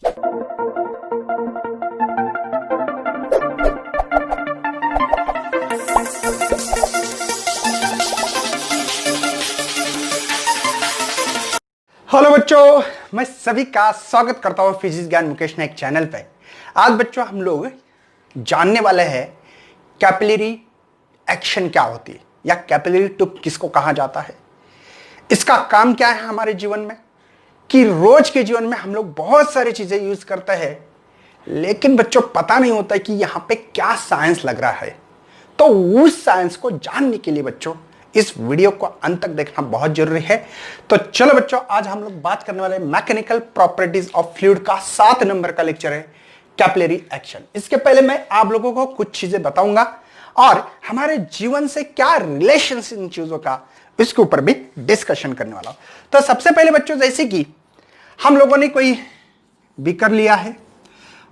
Hello बच्चों, मैं सभी का स्वागत करता हूं फिजिक्स ज्ञान मुकेश नायक चैनल पे। आज बच्चों हम लोग जानने वाले हैं कैपिलरी एक्शन क्या होती है या कैपिलरी ट्यूब किसको कहा जाता है, इसका काम क्या है हमारे जीवन में, कि रोज के जीवन में हम लोग बहुत सारी चीजें यूज करते हैं, लेकिन बच्चों पता नहीं होता कि यहां पे क्या साइंस लग रहा है। तो उस साइंस को जानने के लिए बच्चों इस वीडियो को अंत तक देखना बहुत जरूरी है। तो चलो बच्चों, आज हम लोग बात करने वाले मैकेनिकल प्रॉपर्टीज ऑफ फ्लूइड का 7 नंबर का लेक्चर है कैपिलरी एक्शन। इसके पहले मैं आप लोगों को कुछ चीजें बताऊंगा और हमारे जीवन से क्या रिलेशन इन चीजों का, इसके ऊपर भी डिस्कशन करने वाला हूं। तो सबसे पहले बच्चों, जैसे कि हम लोगों ने कोई बीकर लिया है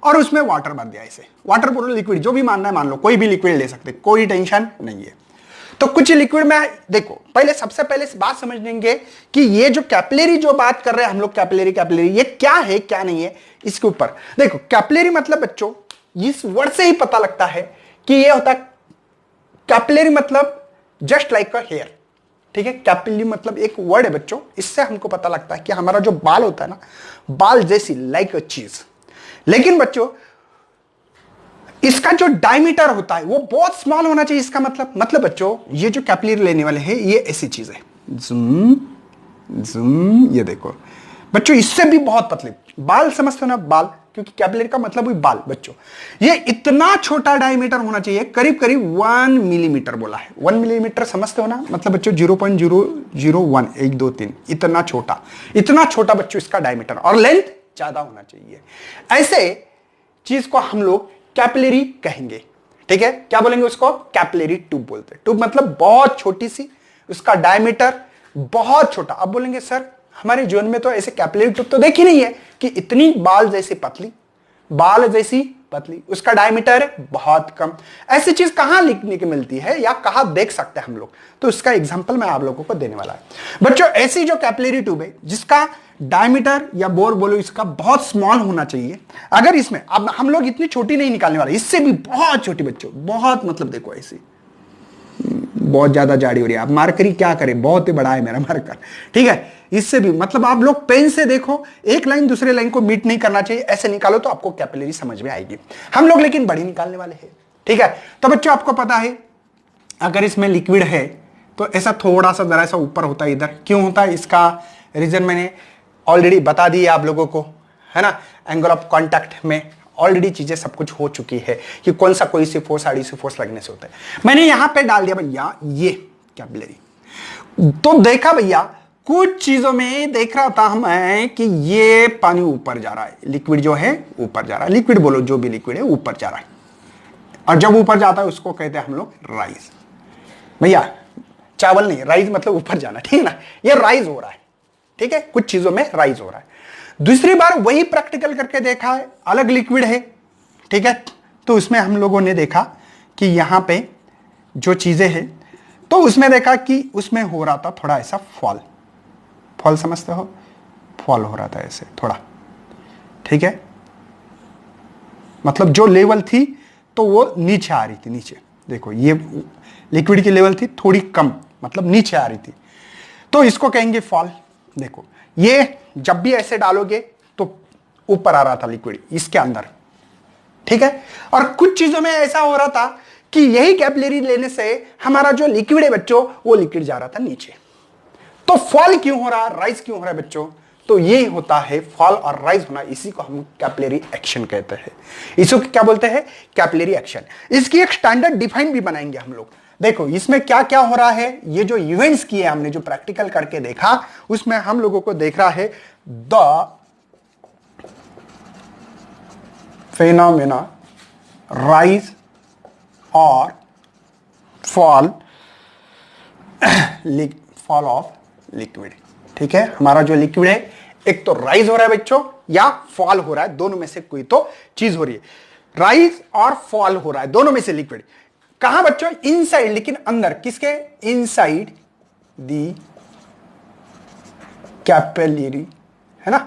और उसमें वाटर भर दिया। इसे वाटर बोलो, लिक्विड जो भी मानना है मान लो, कोई भी लिक्विड ले सकते, कोई टेंशन नहीं है। तो कुछ लिक्विड में देखो, पहले सबसे पहले इस बात समझ लेंगे कि ये जो कैपिलरी जो बात कर रहे हैं हम लोग, कैपिलरी ये क्या है क्या नहीं है। इसके ऊपर देखो, कैपिलरी मतलब बच्चों इस वर्ड से ही पता लगता है कि ये होता है कैपिलरी मतलब जस्ट लाइक अ हेयर। ठीक है, कैपिलरी मतलब एक वर्ड है बच्चों, इससे हमको पता लगता है कि हमारा जो बाल होता है ना, बाल जैसी लाइक अ चीज। लेकिन बच्चों इसका जो डायमीटर होता है वो बहुत स्मॉल होना चाहिए। इसका मतलब बच्चों ये जो कैपिलरी लेने वाले हैं ये ऐसी चीज है, जूम जूम, ये देखो बच्चों, इससे भी बहुत पतले बाल, समझते हो ना बाल, क्योंकि कैपिलरी का मतलब भी बाल। बच्चों ये इतना छोटा डायमीटर होना चाहिए, करीब करीब 1 मिलीमीटर बोला है। 1 मिलीमीटर समझते हो ना, मतलब बच्चों 0.001 1 2 3, इतना छोटा बच्चों इसका डायमीटर, और लेंथ ज्यादा होना चाहिए। ऐसे चीज को हम लोग कैपिलरी कहेंगे। ठीक है, क्या बोलेंगे उसको? कैपिलरी ट्यूब बोलते हैं। ट्यूब मतलब बहुत छोटी सी, उसका डायमीटर बहुत छोटा। अब बोलेंगे सर हमारे जीवन में तो ऐसे कैपिलरी ट्यूब तो देखी नहीं है कि इतनी बाल जैसी पतली, उसका डायमीटर बहुत कम। ऐसी चीज कहां लिखने की मिलती है या कहां देख सकते हैं हम लोग? तो इसका एग्जांपल मैं आप लोगों को देने वाला है बच्चों। ऐसी जो कैपिलरी ट्यूब है जिसका डायमीटर या बोर बोलो इसका बहुत स्मॉल होना चाहिए। अगर इसमें अब हम लोग इतनी छोटी नहीं निकालने वाले, इससे भी बहुत छोटी बच्चों, बहुत मतलब देखो ऐसी, बहुत ज्यादा जाड़ी हो रही है। अब मार्कर क्या करे, बहुत ही बड़ा है मेरा मार्कर। ठीक है, इससे भी मतलब आप लोग पेन से देखो, एक लाइन दूसरे लाइन को मीट नहीं करना चाहिए, ऐसे निकालो तो आपको कैपिलरी समझ में आएगी। हम लोग लेकिन बड़ी निकालने वाले हैं। ठीक है, तो बच्चों आपको पता है अगर इसमें लिक्विड है तो ऐसा थोड़ा सा जरा सा ऊपर होता है। इधर क्यों होता है, इसका रीजन मैंने ऑलरेडी बता दी आप लोगों को, है ना। एंगल ऑफ कांटेक्ट में ऑलरेडी चीजें सब कुछ हो चुकी है कि कौन सा कोई सी फोर्स आड़ी सी फोर्स लगने से होता है। मैंने यहां पे डाल दिया भैया ये कैपिलरी। तो देखा भैया कुछ चीजों में देख रहा था मैं कि ये पानी ऊपर जा रहा है, लिक्विड जो है ऊपर जा रहा है, लिक्विड बोलो जो भी लिक्विड है ऊपर जा रहा है। और जब ऊपर जाता है उसको कहते हैं हम लोग राइज। भैया चावल नहीं, राइज मतलब ऊपर जाना, ठीक है ना। ये राइज हो रहा है, ठीक है, कुछ चीजों में राइज हो रहा है। दूसरी बार वही प्रैक्टिकल करके देखा है, अलग लिक्विड है, ठीक है, तो उसमें हम लोगों ने देखा कि यहां पे जो चीजें हैं, तो उसमें देखा कि उसमें हो रहा था थोड़ा ऐसा फॉल समझते हो, फॉल हो रहा था ऐसे थोड़ा। ठीक है, मतलब जो लेवल थी तो वो नीचे आ रही थी, नीचे देखो ये लिक्विड की लेवल थी थोड़ी कम, मतलब नीचे आ रही थी, तो इसको कहेंगे फॉल। देखो ये जब भी ऐसे डालोगे तो ऊपर आ रहा था लिक्विड इसके अंदर, ठीक है। और कुछ चीजों में ऐसा हो रहा था कि यही कैपिलरी लेने से हमारा जो लिक्विड है बच्चों, वो लिक्विड जा रहा था नीचे। तो फॉल क्यों हो रहा है, राइज क्यों हो रहा है बच्चों? तो ये होता है फॉल और राइज होना, इसी को हम कैपिलरी एक्शन कहते हैं। इसको क्या बोलते हैं? Capillary action. इसकी एक स्टैंडर्ड डिफाइन भी बनाएंगे हम लोग। देखो इसमें क्या क्या हो रहा है, ये जो इवेंट्स किए हमने, जो प्रैक्टिकल करके देखा, उसमें हम लोगों को देख रहा है द फेनोमेना राइज और फॉल ऑफ लिक्विड। ठीक है, हमारा जो लिक्विड है एक तो राइज हो रहा है बच्चों या फॉल हो रहा है, दोनों में से कोई तो चीज हो रही है। राइज और फॉल हो रहा है दोनों में से लिक्विड। कहां बच्चों? इनसाइड, लेकिन अंदर किसके? इनसाइड दी कैपिलरी, है ना।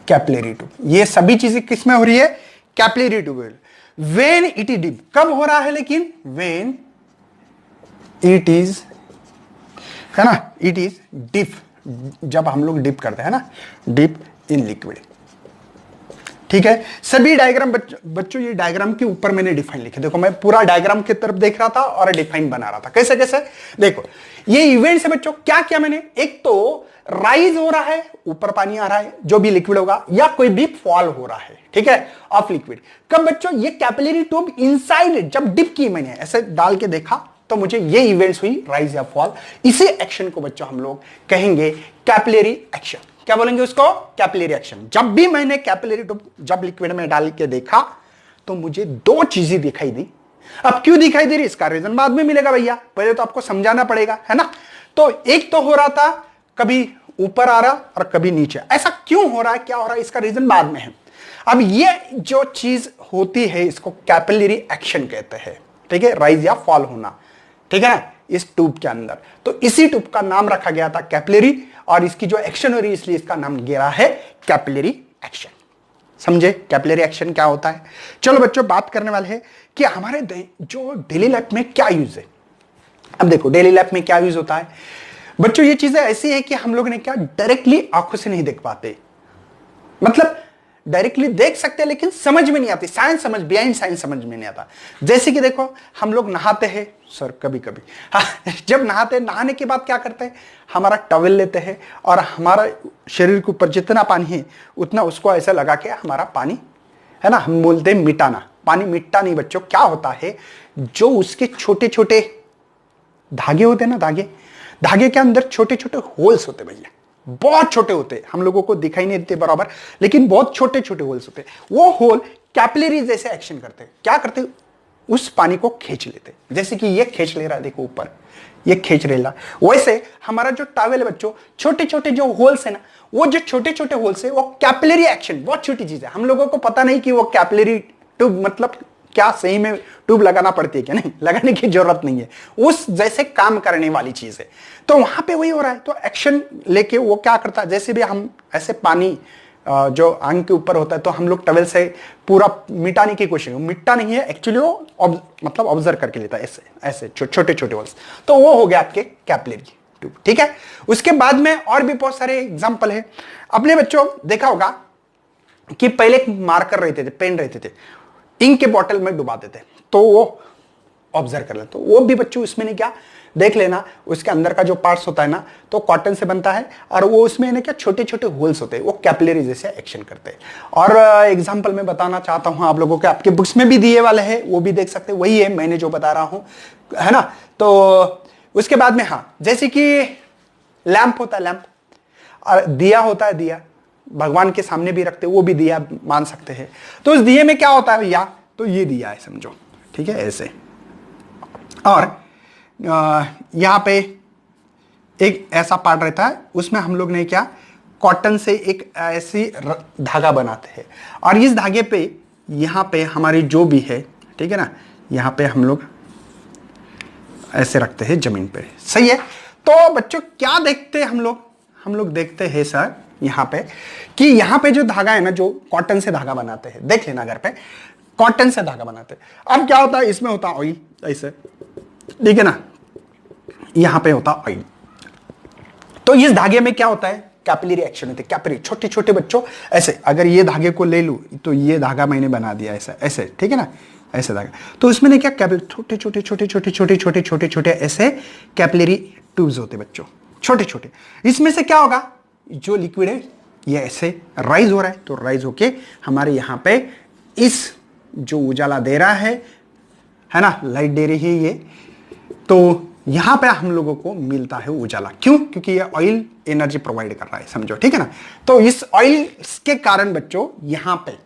Capillary tube. ये सभी चीजें किस में हो रही है? Capillary tube. When it is dip, कब हो रहा है लेकिन? वेन इट इज, है ना, इट इज डिप, जब हम लोग डिप करते हैं ना, डिप इन लिक्विड। ठीक है, सभी डायग्राम बच्चों ये डायग्राम के ऊपर मैंने डिफाइन लिखे। देखो मैं पूरा डायग्राम की तरफ देख रहा था और डिफाइन बना रहा था। कैसे कैसे? देखो ये इवेंट्स है बच्चों, क्या क्या मैंने, एक तो राइज हो रहा है, ऊपर पानी आ रहा है जो भी लिक्विड होगा, या कोई भी फॉल हो रहा है, ठीक है, ऑफ लिक्विड। कब बच्चों? ये कैपिलरी ट्यूब इनसाइड जब डिप की, मैंने ऐसे डाल के देखा तो मुझे ये इवेंट्स हुई, राइज या फॉल। इसी एक्शन को बच्चों हम लोग कहेंगे कैपिलरी एक्शन। क्या बोलेंगे उसको? Capillary action. जब भी मैंने कैपिलरी ट्यूब जब लिक्विड में डाल के देखा तो मुझे दो चीजें दिखाई दी। अब क्यों दिखाई दे रही, इसका रीजन बाद में मिलेगा भैया, पहले तो आपको समझाना पड़ेगा, है ना। तो एक तो हो रहा था कभी ऊपर आ रहा और कभी नीचे, ऐसा क्यों हो रहा है, क्या हो रहा है, इसका रीजन बाद में है। अब ये जो चीज होती है इसको कैपिलरी एक्शन कहते हैं, ठीक है, राइज या फॉल होना, ठीक है ना, इस ट्यूब के अंदर। तो इसी ट्यूब का नाम रखा गया था कैपिलरी, और इसकी जो एक्शन हो रही है इसलिए इसका नाम गिरा है कैपिलरी एक्शन। समझे कैपिलरी एक्शन क्या होता है? चलो बच्चों बात करने वाले हैं कि हमारे जो डेली लाइफ में क्या यूज है। अब देखो डेली लाइफ में क्या यूज होता है बच्चों, ये चीजें ऐसी है कि हम लोग ने क्या डायरेक्टली आंखों से नहीं देख पाते, मतलब डायरेक्टली देख सकते हैं लेकिन समझ में नहीं आती, साइंस समझ, बिहाइंड साइंस समझ में नहीं आता। जैसे कि देखो हम लोग नहाते हैं सर, कभी कभी हाँ, जब नहाते हैं, नहाने के बाद क्या करते हैं, हमारा टॉवेल लेते हैं और हमारा शरीर के ऊपर जितना पानी है उतना उसको ऐसा लगा के हमारा पानी, है ना, हम बोलते हैं मिटाना। पानी मिटता नहीं बच्चों, क्या होता है, जो उसके छोटे छोटे धागे होते हैं ना, धागे के अंदर छोटे छोटे होल्स होते भैया, बहुत छोटे होते, हम लोगों को दिखाई नहीं देते बराबर, लेकिन बहुत छोटे छोटे होल्स होते। वो होल कैपिलरी जैसे एक्शन करते हैं। क्या करते? उस पानी को खींच लेते, जैसे कि ये खींच ले रहा है, देखो ऊपर ये खींच रहा। वैसे हमारा जो टॉवेल है बच्चों, छोटे छोटे जो होल्स है ना, वो जो छोटे छोटे होल्स है वो कैपिलरी एक्शन, बहुत छोटी चीज है। हम लोगों को पता नहीं कि वो कैपिलरी ट्यूब मतलब क्या सही में ट्यूब लगाना पड़ती है क्या, नहीं लगाने की जरूरत नहीं है, उस जैसे काम करने वाली चीज है। तो वहां पे वही हो रहा है, तो एक्शन लेके वो क्या करता है, जैसे भी हम ऐसे पानी जो आंख के ऊपर होता है तो हम लोग टवेल से पूरा मिटाने की कोशिश, मिटता नहीं है एक्चुअली, वो मतलब ऑब्जर्व करके लेता है ऐसे ऐसे छोटे छोटे होल्स। तो वो हो गया आपके कैपिलरी ट्यूब, ठीक है। उसके बाद में और भी बहुत सारे एग्जांपल है। अपने बच्चों देखा होगा कि पहले मार्कर रहते थे, पेन रहते थे, इंक के बॉटल में डुबा देते तो वो ऑब्जर्व कर ले, तो वो भी बच्चों इसमें नहीं क्या देख लेना, उसके अंदर का जो पार्ट्स होता है ना तो कॉटन से बनता है और वो उसमें ना क्या छोटे छोटे होल्स होते हैं, वो कैपिलरी जैसे एक्शन करते हैं। और एग्जांपल मैं बताना चाहता हूं आप लोगों के, आपके बुक्स में भी दिए वाले हैं, वो भी देख सकते हैं, वही है मैंने जो बता रहा हूं, है ना। तो उसके बाद में हाँ, जैसे कि लैंप होता है, लैंप, और दिया होता है, दिया भगवान के सामने भी रखते, वो भी दिया मान सकते हैं। तो उस दिए में क्या होता है भैया, तो ये दिया है समझो, ठीक है, ऐसे। और यहां पे एक ऐसा पार्ट रहता है, उसमें हम लोग ने क्या कॉटन से एक ऐसी धागा बनाते हैं और इस धागे पे यहां पे हमारी जो भी है, ठीक है ना, यहां पे हम लोग ऐसे रखते हैं जमीन पे, सही है। तो बच्चों क्या देखते हैं हम लोग देखते हैं सर यहां पे कि यहां पे जो धागा है ना, जो कॉटन से धागा बनाते हैं, देख लेना घर पे, कॉटन से धागा बनाते हैं। अब क्या होता है, इसमें होता है ऑयल ऐसे, ठीक है ना, यहां पे होता है ऑयल। तो इस धागे में क्या होता है, कैपिलरी एक्शन होती है, कैपिलरी छोटे छोटे बच्चों ऐसे, अगर ये धागे को ले लूं तो ये धागा मैंने बना दिया ऐसा ऐसे, ठीक है ना, ऐसे धागा। तो इसमें ने क्या कैपिलरी छोटे छोटे छोटे छोटे छोटे छोटे छोटे छोटे ऐसे कैपिलरी ट्यूब्स होते बच्चों, छोटे छोटे। इसमें से क्या होगा, जो लिक्विड है ये ऐसे राइज हो रहा है, तो राइज होके हमारे यहां पे इस जो उजाला दे रहा है ना, लाइट दे रही है ये, तो यहां पे हम लोगों को मिलता है उजाला। क्यों? क्योंकि ये ऑयल एनर्जी प्रोवाइड कर रहा है, समझो, ठीक है ना। तो इस ऑयल के कारण बच्चों, यहां पे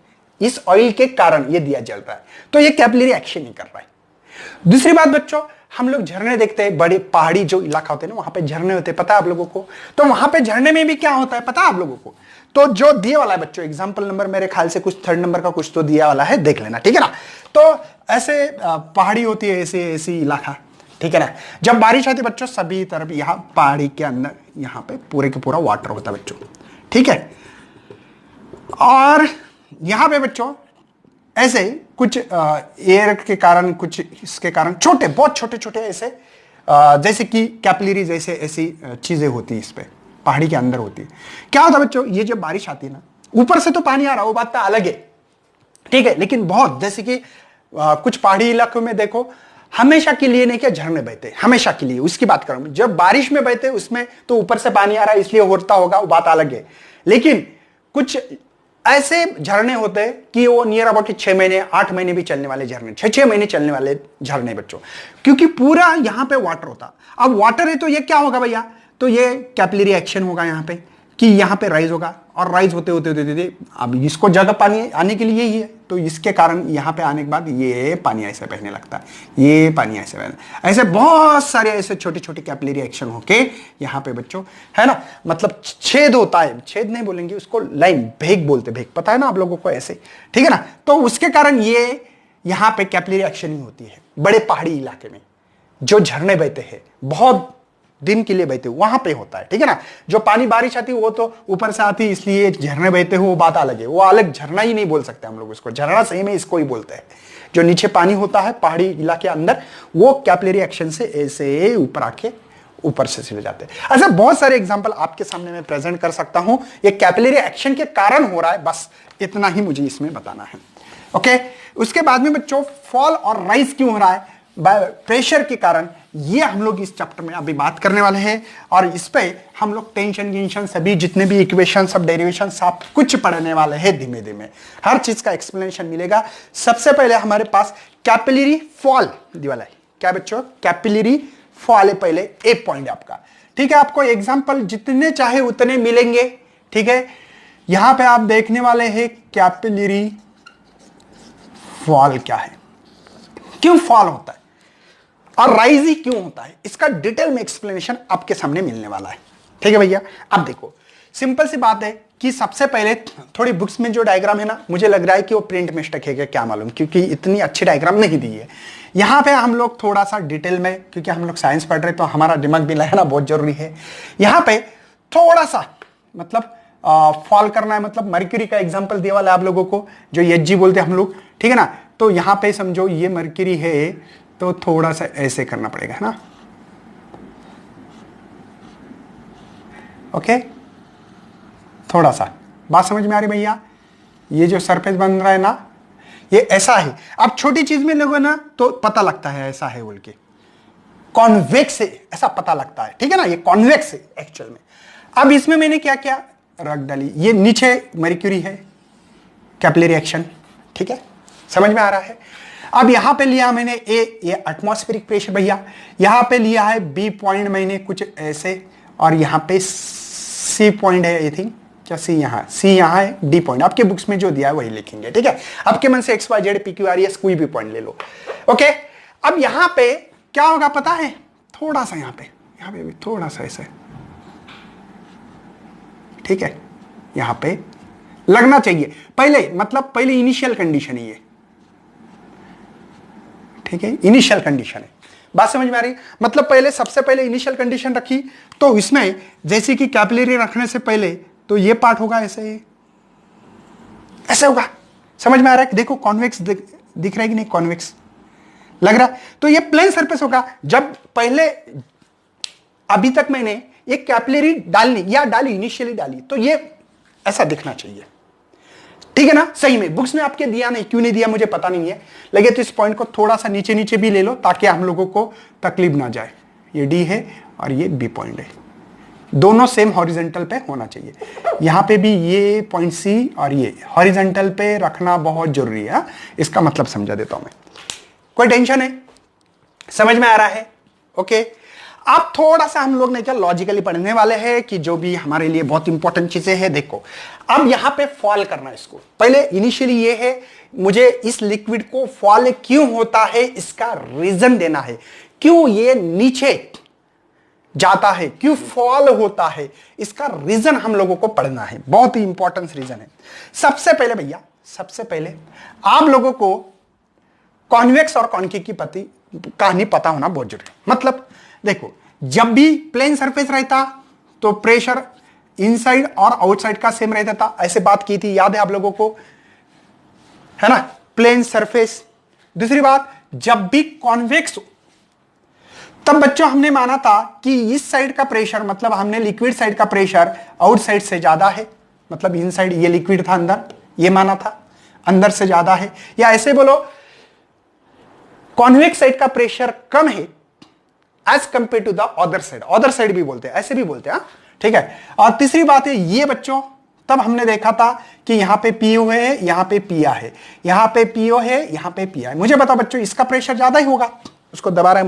इस ऑयल के कारण ये दिया जल रहा है, तो ये कैपिलरी एक्शन ही कर रहा है। दूसरी बात बच्चों, हम लोग झरने देखते हैं, बड़े पहाड़ी जो इलाका होते हैं ना, वहां पे झरने होते हैं, पता है आप लोगों को। तो वहां पे झरने में भी क्या होता है पता है आप लोगों को, तो जो दिए वाला है बच्चों, एग्जाम्पल नंबर मेरे ख्याल से कुछ 3rd नंबर का कुछ तो दिया वाला है, देख लेना, ठीक है ना। तो ऐसे पहाड़ी होती है, ऐसी इलाका, ठीक है ना। जब बारिश आती है बच्चों, सभी तरफ यहाँ पहाड़ी के अंदर यहाँ पे पूरे के पूरा वाटर होता है बच्चों, ठीक है। और यहां पे बच्चों ऐसे कुछ एयर के कारण, कुछ इसके कारण छोटे, बहुत छोटे छोटे ऐसे जैसे कि कैपिलरी जैसे ऐसी चीजें होती है इस पे पहाड़ी के अंदर होती है। क्या होता है बच्चों, ये जब बारिश आती है ना, ऊपर से तो पानी आ रहा है, वो बात तो अलग है, ठीक है, लेकिन बहुत जैसे कि कुछ पहाड़ी इलाकों में देखो हमेशा के लिए नहीं, क्या झरने बहते हमेशा के लिए, उसकी बात करूं जब बारिश में बहते उसमें तो ऊपर से पानी आ रहा है इसलिए होता होगा, वो बात अलग है। लेकिन कुछ ऐसे झरने होते हैं कि वो नियर अबाउट 6 महीने 8 महीने भी चलने वाले झरने, 6 महीने चलने वाले झरने बच्चों, क्योंकि पूरा यहां पे वाटर होता। अब वाटर है तो ये क्या होगा भैया, तो ये कैपिलरी एक्शन होगा यहां पे कि यहां पे राइज होगा, और राइज होते होते होते होते अब इसको जगह पानी आने के लिए ही है, तो इसके कारण यहां पे आने के बाद ये पानी ऐसे बहने लगता है, ये पानी ऐसे बहने, ऐसे बहुत सारे ऐसे छोटे छोटे कैपिलरी एक्शन होके यहां पे बच्चों, है ना, मतलब छेद होता है, छेद नहीं बोलेंगे उसको, लाइन, भेग बोलते, भेग पता है ना आप लोगों को ऐसे, ठीक है ना। तो उसके कारण ये यहां पे कैपिलरी एक्शन ही होती है बड़े पहाड़ी इलाके में, जो झरने बहते हैं बहुत दिन के लिए बहते वहां पे होता है, ठीक है ना। जो पानी बारिश आती है वो तो ऊपर से आती है इसलिए झरने बहते हो, वो बात अलग है, वो अलग झरना ही नहीं बोल सकते हम लोग उसको, झरना सही में इसको ही बोलते हैं। जो नीचे पानी होता है पहाड़ी इलाके अंदर, वो कैपिलरी एक्शन से ऐसे ऊपर आके ऊपर से चले जाते हैं। ऐसे बहुत सारे एग्जांपल आपके सामने मैं प्रेजेंट कर सकता हूं, ये कैपिलरी एक्शन के कारण हो रहा है, बस इतना ही मुझे इसमें बताना है। ओके, उसके बाद में बच्चों फॉल और राइज क्यों हो रहा है, प्रेशर के कारण, ये हम लोग इस चैप्टर में अभी बात करने वाले हैं। और इस पे हम लोग टेंशन गिंशन सभी जितने भी इक्वेशन सब डेरिवेशन सब कुछ पढ़ने वाले हैं, धीमे धीमे हर चीज का एक्सप्लेनेशन मिलेगा। सबसे पहले हमारे पास कैपिलरी फॉल वाला है, क्या बच्चों, कैपिलरी फॉल है पहले एक पॉइंट आपका, ठीक है। आपको एग्जाम्पल जितने चाहे उतने मिलेंगे, ठीक है। यहां पे आप देखने वाले हैं कैपिलरी फॉल क्या है, क्यों फॉल होता है और राइज ही क्यों होता है, इसका डिटेल में एक्सप्लेनेशन आपके सामने मिलने वाला है, ठीक है भैया। अब देखो सिंपल सी बात है कि सबसे पहले थोड़ी बुक्स में जो डायग्राम है ना, मुझे लग रहा है कि वो प्रिंट मिस्टेक है क्या मालूम, क्योंकि इतनी अच्छी डायग्राम नहीं दी है। यहां पे हम लोग थोड़ा सा डिटेल में, क्योंकि हम लोग साइंस पढ़ रहे हैं तो हमारा दिमाग भी लगाना बहुत जरूरी है। यहां पे थोड़ा सा मतलब फॉल करना है, मतलब मर्क्यूरी का एग्जाम्पल दिया वाला है आप लोगों को, जो एच बोलते हैं हम लोग, ठीक है ना। तो यहां पे समझो ये मर्क्यूरी है, तो थोड़ा सा ऐसे करना पड़ेगा, है ना, ओके, थोड़ा सा बात समझ में आ रही भैया। ये जो सरफेस बन रहा है ना, ये ऐसा है। अब छोटी चीज में लोगों ना तो पता लगता है ऐसा है बोल के, कॉन्वेक्स है ऐसा पता लगता है, ठीक है ना, ये कॉन्वेक्स है एक्चुअल में। अब इसमें मैंने क्या क्या रख डाली, ये नीचे मर्क्यूरी है, कैपिलरी एक्शन, ठीक है, समझ में आ रहा है। अब यहां पे लिया मैंने ए, ये एटमॉस्फेरिक प्रेशर भैया, यहां पे लिया है बी पॉइंट मैंने कुछ ऐसे, और यहां पे सी पॉइंट है, आई थिंक क्या सी यहां है, डी पॉइंट आपके बुक्स में जो दिया है वही लिखेंगे, ठीक है। आपके मन से X Y Z P Q R S कोई भी पॉइंट ले लो, ओके। अब यहां पे क्या होगा पता है, थोड़ा सा यहां पे भी थोड़ा सा ऐसे, ठीक है, यहां पे लगना चाहिए पहले, मतलब पहले इनिशियल कंडीशन है ये, ठीक है, इनिशियल कंडीशन है, बात समझ में आ रही। मतलब पहले सबसे पहले इनिशियल कंडीशन रखी, तो इसमें जैसे कि कैपिलरी रखने से पहले तो ये पार्ट होगा ऐसे, ऐसे होगा, समझ में आ रहा है। देखो कॉन्वेक्स दिख रहा है कि नहीं, कॉन्वेक्स लग रहा है, तो ये प्लेन सरफेस होगा। जब पहले अभी तक मैंने ये कैपिलरी डाली इनिशियली डाली, तो ये ऐसा दिखना चाहिए, ठीक है ना। सही में बुक्स ने आपके दिया नहीं, क्यों नहीं दिया मुझे पता नहीं है, लगे तो इस पॉइंट को थोड़ा सा नीचे नीचे भी ले लो ताकि हम लोगों को तकलीफ ना जाए। ये डी है और ये बी पॉइंट है, दोनों सेम हॉरिजॉन्टल पे होना चाहिए। यहां पे भी ये पॉइंट सी और ये हॉरिजॉन्टल पे रखना बहुत जरूरी है, इसका मतलब समझा देता हूं मैं, कोई टेंशन है, समझ में आ रहा है, ओके। अब थोड़ा सा हम लोग ने क्या लॉजिकली पढ़ने वाले हैं कि जो भी हमारे लिए बहुत इंपॉर्टेंट चीजें हैं। देखो अब यहां पे फॉल करना है इसको, पहले इनिशियली ये है मुझे इस लिक्विड को फॉल क्यों होता है इसका रीजन देना है, क्यों ये नीचे जाता है, क्यों फॉल होता है, इसका रीजन हम लोगों को पढ़ना है, बहुत ही इंपॉर्टेंट रीजन है। सबसे पहले भैया, सबसे पहले आप लोगों को कॉन्वेक्स और कॉन्केव की कहानी पता होना बहुत जरूरी है। मतलब देखो जब भी प्लेन सरफेस रहता तो प्रेशर इनसाइड और आउटसाइड का सेम रहता था, ऐसे बात की थी, याद है आप लोगों को, है ना, प्लेन सरफेस। दूसरी बात, जब भी कॉन्वेक्स हो तब बच्चों हमने माना था कि इस साइड का प्रेशर, मतलब हमने लिक्विड साइड का प्रेशर आउटसाइड से ज्यादा है, मतलब इनसाइड ये लिक्विड था, अंदर ये माना था अंदर से ज्यादा है, या ऐसे बोलो कॉन्वेक्स साइड का प्रेशर कम है as compared to the other side, other side भी बोलते हैं, ऐसे भी बोलते हैं, ठीक है। और तीसरी बात है ये बच्चों, तब हमने देखा था कि यहां पे पीओ है, यहां पे पिया है, यहां पे पीओ है, यहां पे पिया है। मुझे बताओ बच्चों, इसका प्रेशर ज्यादा ही होगा, उसको दबा रहा है,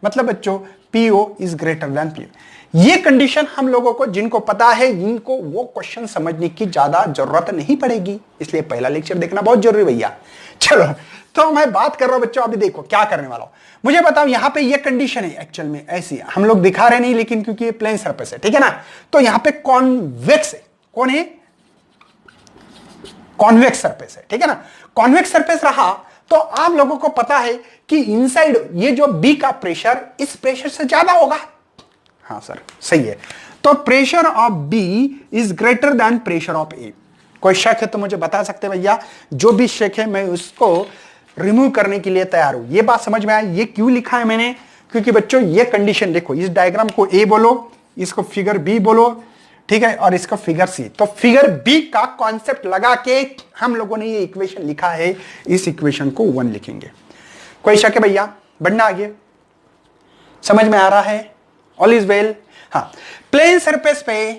मतलब बच्चों PO is greater then PO. ये कंडीशन हम लोगों को, जिनको पता है, इनको वो क्वेश्चन समझने की ज्यादा जरूरत नहीं पड़ेगी, इसलिए पहला लेक्चर देखना बहुत जरूरी भैया। चलो, तो मैं बात कर रहा हूं बच्चों, अभी देखो क्या करने वाला हूं। मुझे बताओ यहां पे ये कंडीशन है, एक्चुअल में ऐसी है, हम लोग दिखा रहे नहीं, लेकिन क्योंकि ये प्लेन सरफेस है, ठीक है ना, तो यहां पे कॉन्वेक्स है, कौन है, कॉन्वेक्स सरफेस है, ठीक है ना। कॉन्वेक्स सरफेस रहा तो आप लोगों को पता है कि इनसाइड ये जो बी का प्रेशर इस प्रेशर से ज्यादा होगा। हाँ सर सही है, तो pressure of B is greater than pressure of A. कोई शक है तो मुझे बता सकते भैया, जो भी शक है मैं उसको रिमूव करने के लिए तैयार हूं। ये बात समझ में आया, ये क्यों लिखा है मैंने, क्योंकि बच्चों ये कंडीशन देखो, इस डायग्राम को ए बोलो, इसको फिगर बी बोलो, ठीक है, और इसका फिगर सी। तो फिगर बी का कॉन्सेप्ट लगा के हम लोगों ने ये इक्वेशन लिखा है, इस इक्वेशन को 1 लिखेंगे। कोई शक है भैया, बढ़ना आगे, समझ में आ रहा है, ऑल इज वेल। हाँ, प्लेन सरफेस पे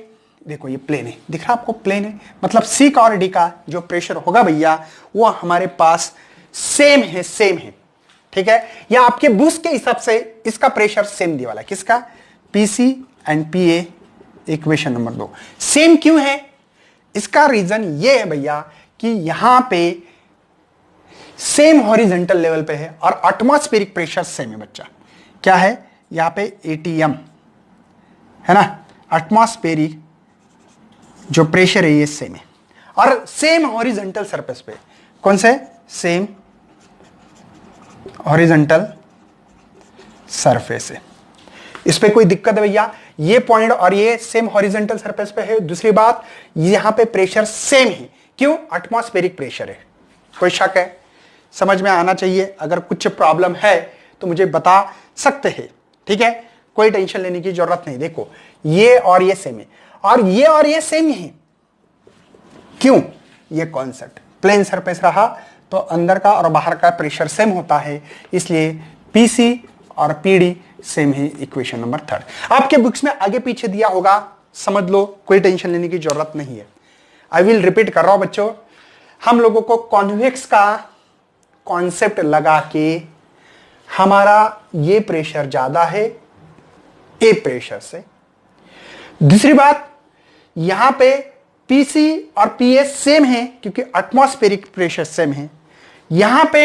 देखो, ये प्लेन है, दिख रहा आपको, प्लेन है, मतलब सी का और डी का जो प्रेशर होगा भैया वो हमारे पास सेम है, सेम है, ठीक है। या आपके बुश के हिसाब से इसका प्रेशर सेम दिया वाला है, किसका, PC and PA, equation number 2। Same क्यों है, इसका रीजन ये है भैया कि यहां पे सेम हॉरिजॉन्टल लेवल पे है और एटमॉस्फेरिक प्रेशर सेम है बच्चा। क्या है, यहां पे एटीएम है ना, एटमॉस्फेरिक जो प्रेशर है ये सेम है, और सेम हॉरिजॉन्टल सरफेस पे, कौन से, सेम हॉरिजॉन्टल सरफेस है। इस पे कोई दिक्कत है भैया, ये पॉइंट और ये सेम हॉरिजॉन्टल सरफेस पे है। दूसरी बात, यहां पे प्रेशर सेम है, क्यों, एटमॉस्फेरिक प्रेशर है। कोई शक है, समझ में आना चाहिए, अगर कुछ प्रॉब्लम है तो मुझे बता सकते हैं, ठीक है, कोई टेंशन लेने की जरूरत नहीं। देखो ये और ये सेम है, और ये सेम ही है, क्यों, ये कॉन्सेप्ट, प्लेन सरफेस रहा तो अंदर का और बाहर का प्रेशर सेम होता है, इसलिए पीसी और पीडी सेम है। इक्वेशन नंबर 3 आपके बुक्स में आगे पीछे दिया होगा, समझ लो, कोई टेंशन लेने की जरूरत नहीं है। आई विल रिपीट कर रहा हूं बच्चों, हम लोगों को कॉन्वेक्स का कॉन्सेप्ट लगा के हमारा ये प्रेशर ज्यादा है ए प्रेशर से। दूसरी बात, यहां पे पीसी और पीए सेम है क्योंकि एटमॉस्फेरिक प्रेशर सेम है। यहां पे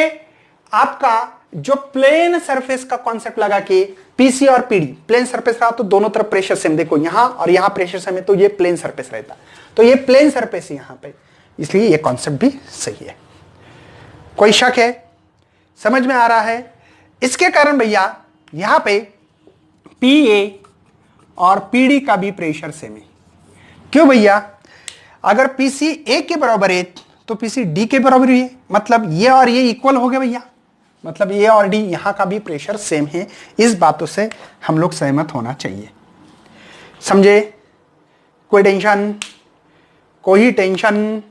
आपका जो प्लेन सरफेस का कॉन्सेप्ट लगा के पीसी और पीडी, प्लेन सरफेस रहा तो दोनों तरफ प्रेशर सेम, देखो यहां और यहां प्रेशर सेम है, तो ये प्लेन सरफेस रहता, तो ये प्लेन सरफेस है यहां पे, इसलिए ये कॉन्सेप्ट भी सही है। कोई शक है, समझ में आ रहा है। इसके कारण भैया यहां पे पीए और पीडी का भी प्रेशर सेम है। क्यों भैया, अगर पीसी ए के बराबर है तो पीसी डी के बराबर ही है, मतलब ये और ये इक्वल हो गए भैया, मतलब ए और डी यहां का भी प्रेशर सेम है। इस बातों से हम लोग सहमत होना चाहिए, समझे, कोई टेंशन, कोई टेंशन,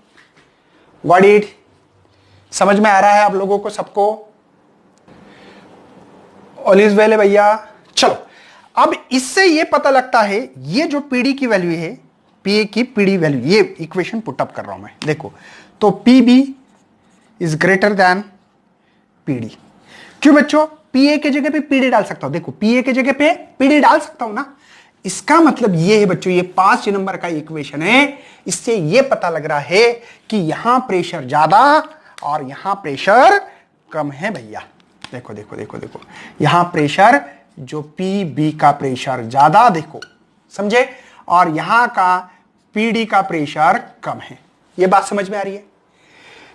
गॉट इट, समझ में आ रहा है आप लोगों को सबको, ऑल इज वेल है भैया। चलो, अब इससे ये पता लगता है, ये जो पीडी की वैल्यू है, पीए की पीडी वैल्यू, ये इक्वेशन पुट अप कर रहा हूं मैं, देखो, तो PB is greater than PD. क्यों बच्चों, पीए के जगह पे पीडी डाल सकता हूं, देखो पीए के जगह पे पीडी डाल सकता हूं ना। इसका मतलब ये है बच्चों, ये 5 नंबर का इक्वेशन है, इससे ये पता लग रहा है कि यहां प्रेशर ज्यादा और यहां प्रेशर कम है भैया। देखो देखो देखो देखो, यहां प्रेशर जो पीबी का प्रेशर ज्यादा, देखो समझे, और यहां का पीडी का प्रेशर कम है। ये बात समझ में आ रही है,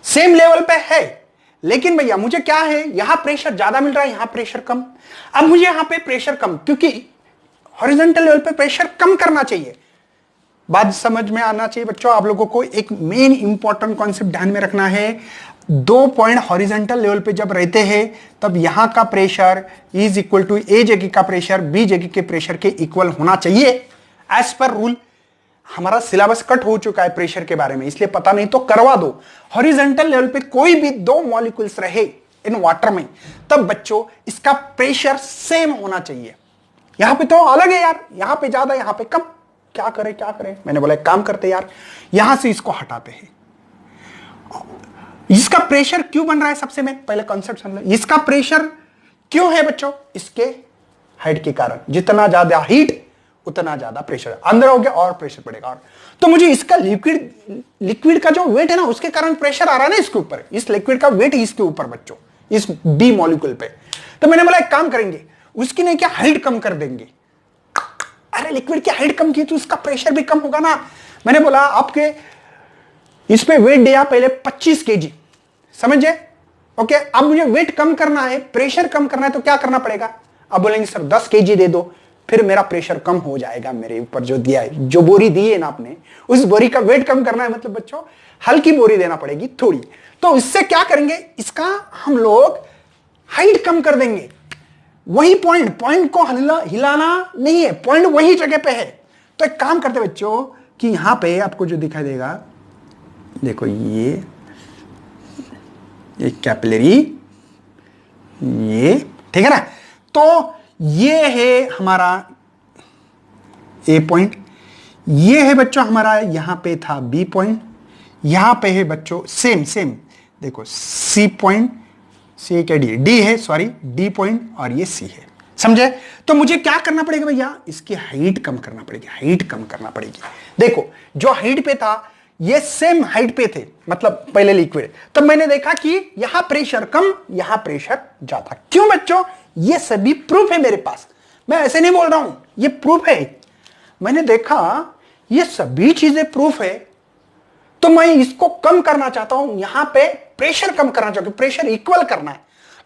सेम लेवल पे है, लेकिन भैया मुझे क्या है, यहां प्रेशर ज्यादा मिल रहा है, यहां प्रेशर कम। अब मुझे यहां पे प्रेशर कम, क्योंकि हॉरिजॉन्टल लेवल पे प्रेशर कम करना चाहिए, बात समझ में आना चाहिए बच्चों। आप लोगों को एक मेन इंपॉर्टेंट कॉन्सेप्ट ध्यान में रखना है, 2 पॉइंट हॉरिजॉन्टल लेवल पे जब रहते हैं तब यहां का प्रेशर इज इक्वल टू ए जगह का प्रेशर बी जगह के प्रेशर के इक्वल होना चाहिए एज पर रूल। हमारा सिलेबस कट हो चुका है प्रेशर के बारे में, इसलिए पता नहीं तो करवा दो। हॉरिजॉन्टल लेवल पे कोई भी 2 मॉलिक्यूल्स रहे इन वाटर में तब बच्चों इसका प्रेशर सेम होना चाहिए। यहां पे तो अलग है यार, यहां पे ज्यादा यहां पे कम, क्या करें। मैंने बोला एक काम करते यार, यहां से इसको हटाते हैं। इसका प्रेशर क्यों बन रहा है, सबसे मैं पहले कॉन्सेप्ट समझ लो। इसका प्रेशर क्यों है बच्चों, इसके हाइट के कारण। जितना ज्यादा हाइट उतना ज्यादा प्रेशर अंदर हो गया और प्रेशर पड़ेगा। और तो मुझे इसका लिक्विड का जो वेट है ना उसके कारण प्रेशर आ रहा है ना इसके ऊपर, इस लिक्विड का वेट इसके ऊपर बच्चों, इस बी मॉलिक्यूल पे। तो मैंने बोला एक काम करेंगे, उसकी नहीं क्या हाइट कम कर देंगे। अरे लिक्विड की हाइट कम की तो उसका प्रेशर भी कम होगा ना। मैंने बोला आपके इस पे वेट दिया पहले 25 केजी, समझे? ओके, अब मुझे वेट कम करना है, प्रेशर कम करना है, तो क्या करना पड़ेगा? अब बोलेंगे सर 10 केजी दे दो, फिर मेरा प्रेशर कम हो जाएगा। मेरे ऊपर जो दिया है, जो बोरी दी है ना आपने, उस बोरी का वेट कम करना है, मतलब बच्चों हल्की बोरी देना पड़ेगी थोड़ी। तो इससे क्या करेंगे, इसका हम लोग हाइट कम कर देंगे। वही पॉइंट को हिलाना नहीं है, पॉइंट वही जगह पे है। तो एक काम करते बच्चों कि यहां पे आपको जो दिखाई देगा, देखो ये कैपिलरी, ये ठीक है ना। तो ये है हमारा ए पॉइंट, ये है बच्चों हमारा यहां पे था बी पॉइंट, यहां पे है बच्चों सेम देखो सी पॉइंट, सी क्या डी है, सॉरी डी पॉइंट, और ये सी है, समझे? तो मुझे क्या करना पड़ेगा भैया, इसकी हाइट कम करना पड़ेगी, हाइट कम करना पड़ेगी। देखो जो हाइट पे था ये सेम हाइट पे थे, मतलब पहले लिक्विड, तब मैंने देखा कि यहां प्रेशर कम, यहां प्रेशर ज्यादा। क्यों बच्चों? ये सभी प्रूफ है मेरे पास, मैं ऐसे नहीं बोल रहा हूं, ये प्रूफ है। मैंने देखा ये सभी चीजें प्रूफ है, तो मैं इसको कम करना चाहता हूं, यहां पे प्रेशर कम करना चाहता हूं, प्रेशर इक्वल करना है।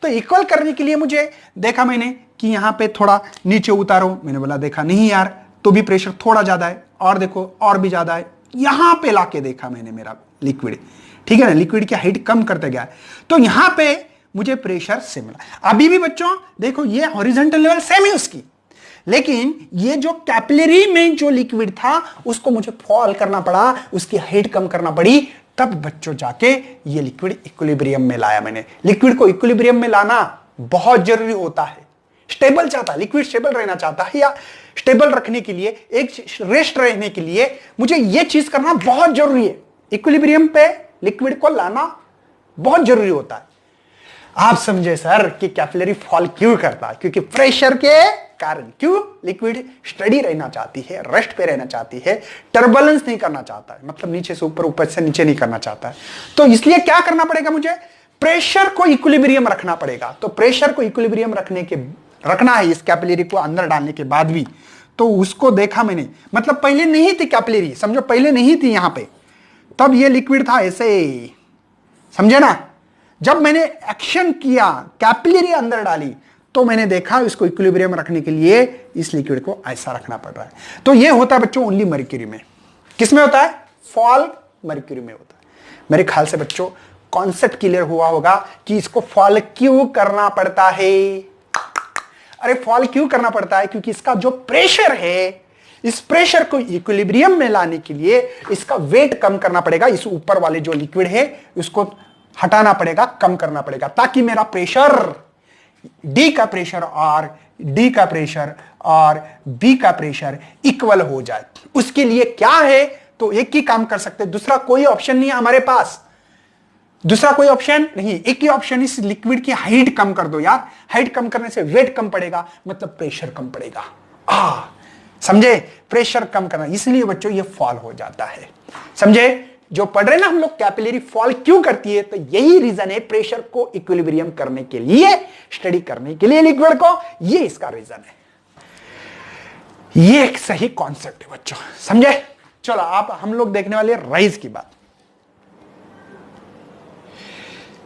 तो इक्वल करने के लिए मुझे देखा मैंने कि यहां पे थोड़ा नीचे उतारो, मैंने बोला देखा नहीं यार, तो भी प्रेशर थोड़ा ज्यादा है, और देखो और भी ज्यादा है, यहां पे लाके देखा मैंने मेरा लिक्विड, ठीक है ना, लिक्विड की हाइट कम करते गया, तो यहां पे मुझे प्रेशर से मिला। अभी भी बच्चों देखो ये हॉरिजॉन्टल लेवल सेम है उसकी, लेकिन ये जो कैपिलरी में जो लिक्विड था उसको मुझे फॉल करना पड़ा, उसकी हाइट कम करना पड़ी, तब बच्चों जाके ये लिक्विड इक्विलिब्रियम में लाया मैंने। लिक्विड को इक्विलिब्रियम में लाना बहुत जरूरी होता है। स्टेबल चाहता है, लिक्विड स्टेबल रहना चाहता है, या स्टेबल रखने के लिए, एक रेस्ट रहने के लिए मुझे ये चीज करना बहुत जरूरी है। इक्विलिब्रियम पे लिक्विड को लाना बहुत जरूरी होता है। आप समझे सर कि कैपिलरी फॉल क्यों करता है? क्योंकि प्रेशर के कारण। क्यों? लिक्विड स्टडी रहना चाहती है, रेस्ट पे रहना चाहती है, टर्बुलेंस नहीं करना चाहता है, मतलब नीचे से ऊपर, ऊपर से नीचे नहीं करना चाहता है। तो इसलिए क्या करना पड़ेगा मुझे? प्रेशर को इक्विलिब्रियम रखना पड़ेगा। तो प्रेशर को इक्विलिब्रियम रखना है इस कैपिलरी को अंदर डालने के बाद भी। तो उसको देखा मैंने, मतलब पहले नहीं थी कैपिलरी, समझो पहले नहीं थी यहां पे, तब ये लिक्विड था ऐसे, समझे ना। जब मैंने एक्शन किया, कैपिलरी अंदर डाली, तो मैंने देखा इसको इक्विलिब्रियम रखने के लिए इस लिक्विड को ऐसा रखना पड़ रहा है। तो ये होता है बच्चों ओनली मर्क्यूरी में। किसमें होता है? फॉल मर्क्यूरी में होता है। मेरे ख्याल से बच्चों कॉन्सेप्ट क्लियर हुआ होगा कि इसको फॉल क्यों करना पड़ता है। अरे फॉल क्यों करना पड़ता है? क्योंकि इसका जो प्रेशर है, इस प्रेशर को इक्विलिब्रियम में लाने के लिए इसका वेट कम करना पड़ेगा। इस ऊपर वाले जो लिक्विड है उसको हटाना पड़ेगा, कम करना पड़ेगा, ताकि मेरा प्रेशर डी का प्रेशर और बी का प्रेशर इक्वल हो जाए। उसके लिए क्या है? तो एक ही काम कर सकते, दूसरा कोई ऑप्शन नहीं है हमारे पास, दूसरा कोई ऑप्शन नहीं, एक ही ऑप्शन, इस लिक्विड की हाइट कम कर दो यार। हाइट कम करने से वेट कम पड़ेगा, मतलब प्रेशर कम पड़ेगा। समझे? प्रेशर कम करना, इसलिए बच्चों ये फॉल हो जाता है। समझे? जो पढ़ रहे ना हम लोग कैपिलरी फॉल क्यों करती है, तो यही रीजन है, प्रेशर को इक्विलिब्रियम करने के लिए, स्टडी करने के लिए लिक्विड को, ये इसका रीजन है। ये एक सही कॉन्सेप्ट है बच्चों, समझे? चलो आप हम लोग देखने वाले राइज की बात।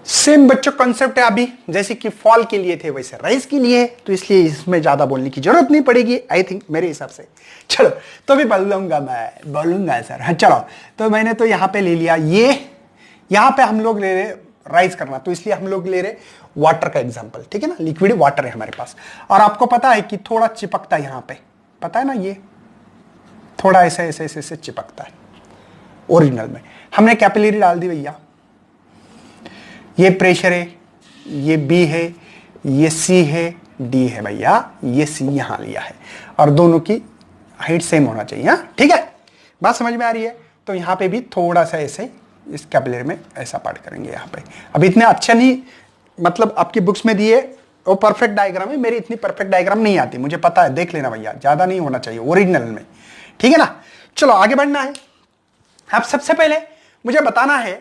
सेम बच्चों कॉन्सेप्ट है अभी, जैसे कि फॉल के लिए थे वैसे राइज के लिए, तो इसलिए इसमें ज्यादा बोलने की जरूरत नहीं पड़ेगी आई थिंक मेरे हिसाब से। चलो तो भी बोलूंगा सर। हाँ चलो, तो मैंने तो यहां पे ले लिया, ये यहां पे हम लोग ले रहे राइज करना, तो इसलिए हम लोग ले रहे वाटर का एग्जांपल, ठीक है ना, लिक्विड वाटर है हमारे पास। और आपको पता है कि थोड़ा चिपकता है यहां पे, पता है ना, ये थोड़ा ऐसे ऐसे ऐसे ऐसे चिपकता है ओरिजिनल में। हमने कैपिलरी डाल दी भैया, ये प्रेशर है, ये बी है, ये सी है, डी है भैया, ये सी यहां लिया है, और दोनों की हाइट सेम होना चाहिए। हाँ ठीक है, बात समझ में आ रही है। तो यहां पे भी थोड़ा सा ऐसे इस कैपिलरी में ऐसा पार्ट करेंगे यहां पे। अब इतने अच्छा नहीं, मतलब आपकी बुक्स में दिए वो परफेक्ट डायग्राम है, मेरी इतनी परफेक्ट डायग्राम नहीं आती, मुझे पता है, देख लेना भैया, ज्यादा नहीं होना चाहिए ओरिजिनल में, ठीक है ना। चलो आगे बढ़ना है। अब सबसे पहले मुझे बताना है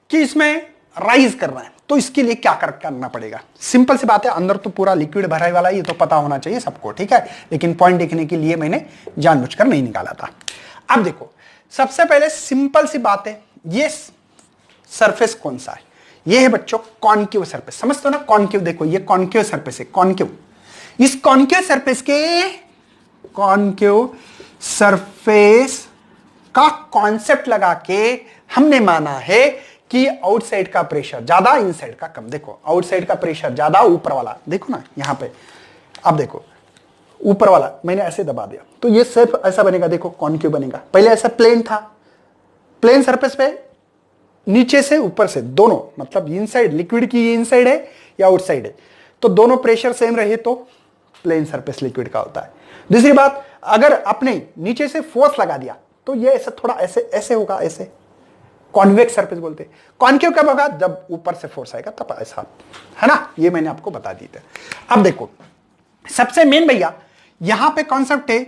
कि इसमें राइज करना है, तो इसके लिए क्या करना पड़ेगा। सिंपल सी बात है, अंदर तो पूरा लिक्विड भरा वाला, ये तो पता होना चाहिए सबको, ठीक है, लेकिन पॉइंट देखने के लिए मैंने जानबूझकर नहीं निकाला था। अब देखो, सबसे पहले सिंपल सी बात है, ये सरफेस कौन सा है, ये है बच्चों कॉनकेव सरफेस, समझते हो ना, कॉनकेव, देखो ये कॉनकेव सरफेस है, कॉनकेव। इस कॉनकेव सरफेस के कॉनकेव सरफेस का कॉन्सेप्ट लगा के हमने माना है कि आउटसाइड का प्रेशर ज्यादा, इनसाइड का कम। देखो आउटसाइड का प्रेशर ज्यादा, ऊपर वाला देखो ना यहां पे, अब देखो ऊपर वाला मैंने ऐसे दबा दिया तो ये सिर्फ ऐसा बनेगा, देखो कॉनकेव बनेगा। पहले ऐसा प्लेन था, प्लेन सरफेस पे नीचे से ऊपर से दोनों, मतलब इनसाइड लिक्विड की इनसाइड है या आउटसाइड है, तो दोनों प्रेशर सेम रहे तो प्लेन सरफेस लिक्विड का होता है। दूसरी बात, अगर आपने नीचे से फोर्स लगा दिया तो ये ऐसा थोड़ा ऐसे ऐसे होगा, ऐसे कॉन्वेक्स सरफेस बोलते हैं। कॉनकेव कब होगा, जब ऊपर से फोर्स आएगा तब ऐसा, है ना, ये मैंने आपको बता दी थी। अब देखो सबसे मेन भैया यहां पे कॉन्सेप्ट है,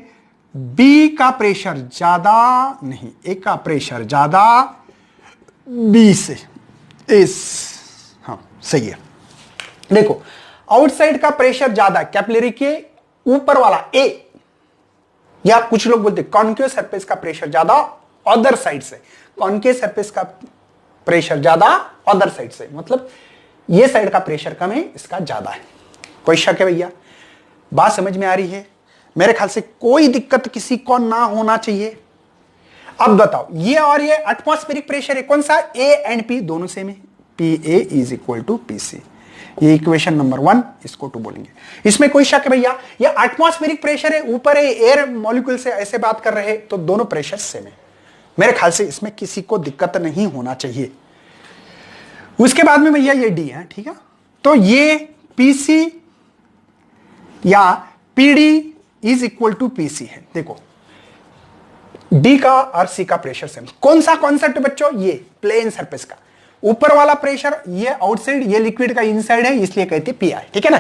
बी का प्रेशर ज्यादा नहीं, ए का प्रेशर ज्यादा बी से, इस, हाँ सही है। देखो आउटसाइड का प्रेशर ज्यादा कैपिलरी के ऊपर वाला ए, या कुछ लोग बोलते कॉनकेव सरफेस का प्रेशर ज्यादा अदर साइड से, कॉनकेव सरफेस का प्रेशर ज्यादा अदर साइड से, मतलब ये साइड का प्रेशर कम है, इसका ज्यादा है। कोई शक है भैया, बात समझ में आ रही है? मेरे ख्याल से कोई दिक्कत किसी को ना होना चाहिए। अब बताओ, ये और ये एटमॉस्फेरिक प्रेशर है, कौन सा, ए एंड पी दोनों सेम है, P A is equal to P C, ये इक्वेशन नंबर 1, इसको 2 बोलेंगे। इसमें कोई शक है भैया, ये एटमॉस्फेरिक प्रेशर है, ऊपर है, एयर मॉलिक्यूल से ऐसे बात कर रहे हैं, तो दोनों प्रेशर सेम है। मेरे ख्याल से इसमें किसी को दिक्कत नहीं होना चाहिए। उसके बाद में भैया ये डी है, ठीक है, तो ये पीसी या PD is equal to PC है। देखो डी का और सी का प्रेशर सेम, कौन सा कॉन्सेप्ट बच्चों, ये प्लेन सरफेस का ऊपर वाला प्रेशर, ये आउटसाइड, ये लिक्विड का इनसाइड है, इसलिए कहते हैं पीआई, ठीक है ना।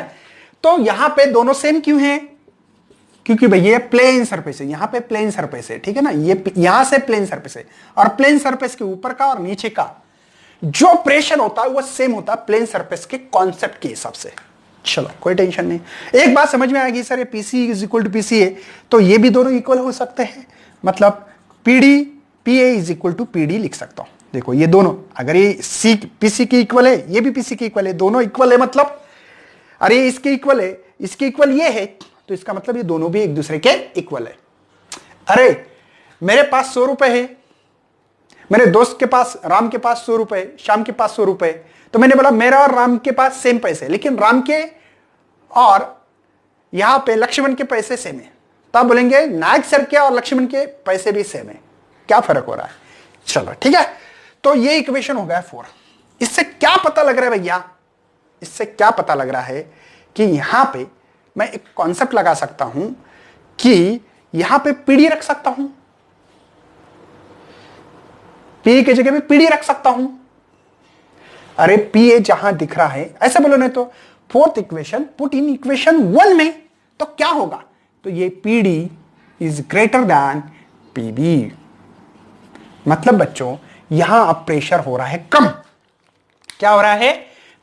तो यहां पे दोनों सेम क्यों है, क्योंकि भैया ये प्लेन सरफेस है, यहां पे प्लेन सरफेस है, ठीक है ना, ये यहां से प्लेन सरफेस है, और प्लेन सरफेस के ऊपर का और नीचे का जो प्रेशर होता है वो सेम होता है प्लेन सरफेस के कॉन्सेप्ट के हिसाब से। चलो कोई टेंशन नहीं, एक बात समझ में आएगी सर, ये PC is equal to PC है, तो ये भी दोनों इक्वल हो सकते हैं, मतलब PD P A is equal to PD लिख सकता हूं। देखो ये दोनों, अगर ये सी पीसी के इक्वल है, ये भी पीसी के इक्वल है, दोनों इक्वल है, मतलब अरे इसके इक्वल है, इसके इक्वल ये है, तो इसका मतलब ये दोनों भी एक दूसरे के इक्वल है। अरे मेरे पास 100 रुपए है, मेरे दोस्त के पास, राम के पास 100 रुपए, श्याम के पास 100 रुपए, तो मैंने बोला मेरा और राम के पास सेम पैसे, लेकिन राम के और यहां पे लक्ष्मण के पैसे सेम है, तब बोलेंगे नायक सर के और लक्ष्मण के पैसे भी सेम है, क्या फर्क हो रहा है। चलो ठीक है, तो ये इक्वेशन हो गया 4। इससे क्या पता लग रहा है भैया, इससे क्या पता लग रहा है कि यहां पे मैं एक कॉन्सेप्ट लगा सकता हूं कि यहां पे पीडी रख सकता हूं, पी की जगह पे पीडी रख सकता हूं। अरे पी ए जहां दिख रहा है, ऐसा बोलो, नहीं तो 4th equation put in equation 1 में, तो क्या होगा, तो ये PD is greater than PB, मतलब बच्चों यहां अब प्रेशर हो रहा है कम। क्या हो रहा है,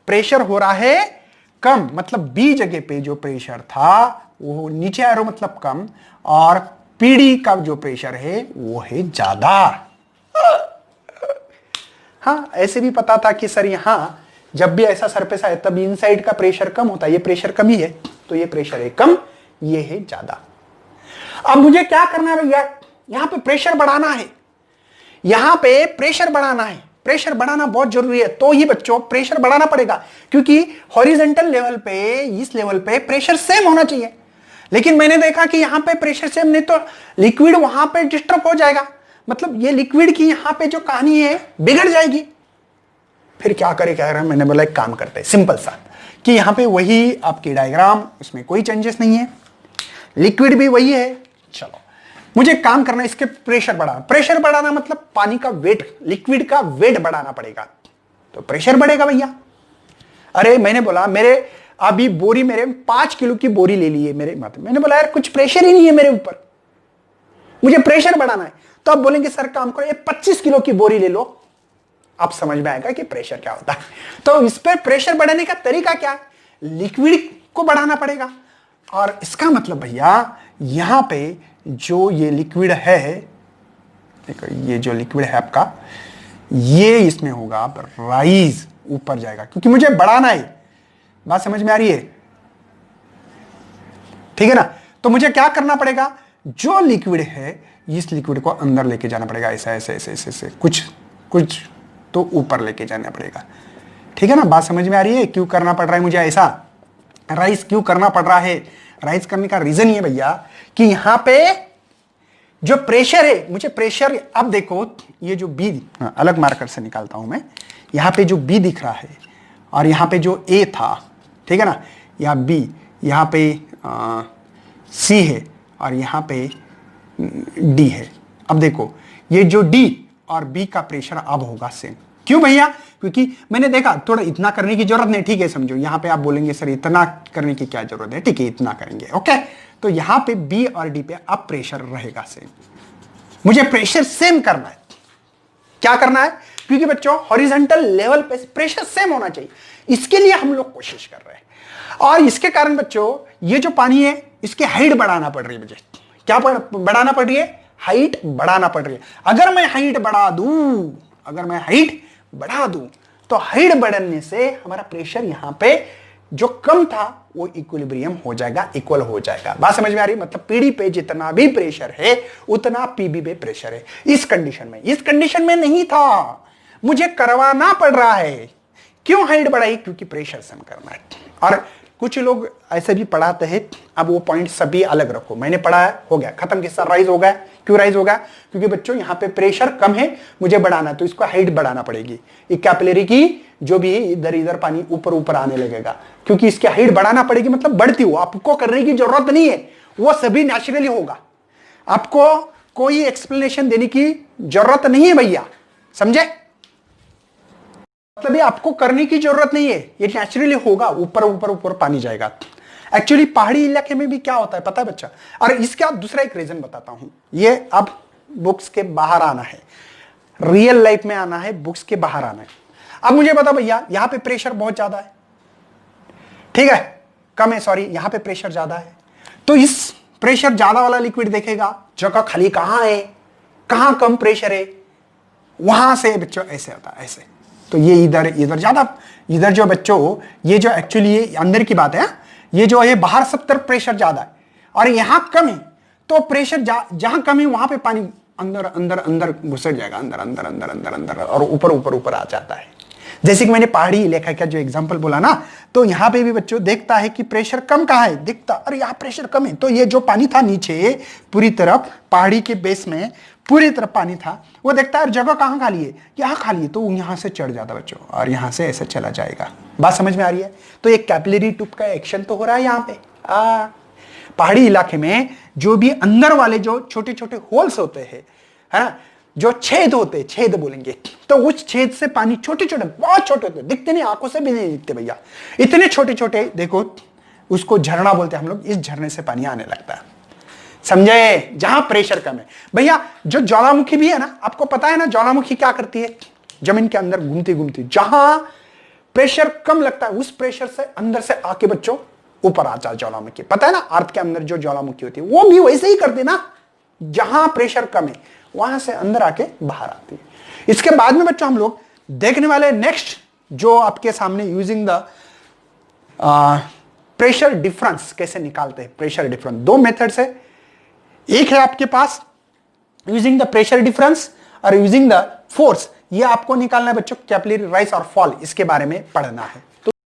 प्रेशर हो रहा है कम, मतलब बी जगह पे जो प्रेशर था वो नीचे आ रहा, मतलब कम, और पीडी का जो प्रेशर है वो है ज्यादा। हाँ ऐसे भी पता था कि सर यहां जब भी ऐसा सरफेस आए तब इनसाइड का प्रेशर कम होता है, ये प्रेशर कम ही है, तो ये प्रेशर है कम, ये है ज्यादा। अब मुझे क्या करना है भैया, यहां पे प्रेशर बढ़ाना है, यहां पे प्रेशर बढ़ाना है, प्रेशर बढ़ाना बहुत जरूरी है। तो ही बच्चों प्रेशर बढ़ाना पड़ेगा, क्योंकि हॉरिजॉन्टल लेवल पे, इस लेवल पे प्रेशर सेम होना चाहिए। लेकिन मैंने देखा कि यहां पे प्रेशर सेम नहीं, तो लिक्विड वहां पे डिस्टर्ब हो जाएगा, मतलब ये लिक्विड की यहां पे जो कहानी है बिगड़ जाएगी। फिर क्या करे, क्या करें, मैंने बोला एक काम करते हैं सिंपल सा, कि यहां पे वही आपकी डायग्राम, उसमें कोई चेंजेस नहीं है, लिक्विड भी वही है। चलो मुझे काम करना है, इसके प्रेशर बढ़ाना। प्रेशर बढ़ाना मतलब पानी का वेट, लिक्विड का वेट बढ़ाना पड़ेगा, तो प्रेशर बढ़ेगा भैया। अरे मैंने बोला मेरे अभी बोरी, मेरे 5 किलो की बोरी ले ली है मेरे माथे, मैंने बोला यार कुछ प्रेशर ही नहीं है मेरे ऊपर, मुझे प्रेशर बढ़ाना है। तो आप बोलेंगे सर काम करो, ये 25 किलो की बोरी ले लो, आप समझ में आएगा कि प्रेशर क्या होता है। तो इस पर प्रेशर बढ़ाने का तरीका क्या है, लिक्विड को बढ़ाना पड़ेगा। और इसका मतलब भैया यहां पे जो ये लिक्विड है, देखो ये जो लिक्विड है आपका, ये इसमें होगा आप राइज, ऊपर जाएगा, क्योंकि मुझे बढ़ाना है। बात समझ में आ रही है, ठीक है ना। तो मुझे क्या करना पड़ेगा, जो लिक्विड है इस लिक्विड को अंदर लेके जाना पड़ेगा, ऐसा ऐसे ऐसे ऐसे ऐसे कुछ कुछ तो ऊपर लेके जाना पड़ेगा, ठीक है ना। बात समझ में आ रही है, क्यों करना पड़ रहा है मुझे ऐसा, राइज क्यों करना पड़ रहा है। राइज करने का रीजन ये भैया कि यहां पे जो प्रेशर है, मुझे प्रेशर, अब देखो ये जो बी, अलग मार्कर से निकालता हूं मैं, यहां पे जो बी दिख रहा है और यहां पे जो ए था, ठीक है ना, या बी, यहां पे सी है और यहां पे डी है। अब देखो ये जो डी और बी का प्रेशर अब होगा सेम। क्यों भैया, क्योंकि मैंने देखा थोड़ा इतना करने की जरूरत नहीं, ठीक है समझो। यहां पे आप बोलेंगे सर इतना करने की क्या जरूरत है, ठीक है इतना करेंगे, ओके। तो यहां पे बी और डी पे अब प्रेशर रहेगा सेम, मुझे प्रेशर सेम करना है। क्या करना है, क्योंकि बच्चों हॉरिजॉन्टल लेवल पे प्रेशर सेम होना चाहिए, इसके लिए हम लोग कोशिश कर रहे हैं। और इसके कारण बच्चों ये जो पानी है इसकी हाइट बढ़ाना पड़ रही है मुझे। क्या बढ़ाना पड़ रही है, हाइट बढ़ाना पड़ रही है। अगर मैं हाइट बढ़ा दूं, अगर मैं हाइट बढ़ा दूं, तो हाइट बढ़ने से हमारा प्रेशर यहां पे जो कम था वो इक्विलिब्रियम हो जाएगा, इक्वल हो जाएगा। बात समझ में आ रही, मतलब पीडी पे जितना भी प्रेशर है उतना पीबी पे प्रेशर है। इस कंडीशन में नहीं था, मुझे करवाना पड़ रहा है। क्यों हाइट बढ़ाई, क्योंकि प्रेशर सम करना है। और कुछ लोग ऐसे भी पढ़ाते हैं, अब वो पॉइंट सभी अलग रखो, मैंने पढ़ा है, हो गया खत्म, किस्सा राइज हो गया। क्यों राइज होगा, क्योंकि बच्चों यहाँ पे प्रेशर कम है, मुझे बढ़ाना, तो इसको हाइट बढ़ाना पड़ेगी। एक कैपिलरी की जो भी इधर इधर पानी ऊपर ऊपर आने लगेगा, क्योंकि इसकी हाइट बढ़ाना पड़ेगी, मतलब बढ़ती हो, आपको करने की जरूरत नहीं है, वो सभी नेचुरली होगा, आपको कोई एक्सप्लेनेशन देने की जरूरत नहीं है भैया, समझे। मतलब ये आपको करने की जरूरत नहीं है, ये नेचुरली होगा, ऊपर ऊपर ऊपर पानी जाएगा। एक्चुअली पहाड़ी इलाके में भी क्या होता है पता है बच्चा, और इसका दूसरा एक रीजन बताता हूं। ये अब बुक्स के बाहर आना है, रियल लाइफ में आना है, बुक्स के बाहर आना है। अब मुझे बता भैया यहां पे प्रेशर बहुत ज्यादा है, ठीक है, कम है सॉरी, यहां पे प्रेशर ज्यादा है, तो इस प्रेशर ज्यादा वाला लिक्विड देखेगा जगह खाली कहां है, कहां कम प्रेशर है, वहां से बच्चों ऐसे होता है, ऐसे। तो ये इधर इधर ज्यादा, इधर जो बच्चों ये जो एक्चुअली ये अंदर की बात है, ये जो है बाहर सब तरफ प्रेशर ज्यादा है और यहां कम है, तो प्रेशर जहां कम है वहां पे पानी अंदर अंदर अंदर घुसर जाएगा, अंदर अंदर अंदर अंदर अंदर, और ऊपर ऊपर ऊपर आ जाता है। जैसे कि मैंने पहाड़ी इलाका का जो एग्जांपल बोला ना, तो यहां पे भी बच्चों देखता है कि प्रेशर कम कहां है, दिखता अरे यहां प्रेशर कम है, तो ये जो पानी था नीचे पूरी तरफ पहाड़ी के बेस में पूरी तरफ पानी था, वो देखता है जगह कहां खाली है, यहां खाली है, तो यहां से चढ़ जाता बच्चों और यहां से ऐसे चला जाएगा। बात समझ में आ रही है। तो एक कैपिलरी ट्यूब का एक्शन तो हो रहा है यहां पे। पहाड़ी इलाके में जो भी अंदर वाले जो छोटे छोटे होल्स होते हैं, है ना, जो छेद होते, छेद बोलेंगे, तो उस छेद से पानी छोटे छोटे, बहुत छोटे होते, दिखते नहीं, आंखों से भी नहीं दिखते भैया, इतने छोटे छोटे, देखो उसको झरना बोलते हैं हम लोग, इस झरने से पानी आने लगता है, समझे, जहां प्रेशर कम है। भैया जो ज्वालामुखी भी है ना, आपको पता है ना ज्वालामुखी क्या करती है, जमीन के अंदर घूमती घूमती, जहां प्रेशर कम लगता है उस प्रेशर से अंदर से आके बच्चों ऊपर आ जाए ज्वालामुखी। पता है ना अर्थ के अंदर जो ज्वालामुखी होती है वो भी वैसे ही करती है ना, जहां प्रेशर कम है वहां से अंदर आके बाहर आती है। इसके बाद में बच्चों हम लोग देखने वाले नेक्स्ट जो आपके सामने यूजिंग द प्रेशर डिफरेंस कैसे निकालते हैं। प्रेशर डिफरेंस दो मेथड्स है, एक है आपके पास यूजिंग द प्रेशर डिफरेंस और यूजिंग द फोर्स। ये आपको निकालना है बच्चों, कैपिलरी राइज और फॉल, इसके बारे में पढ़ना है।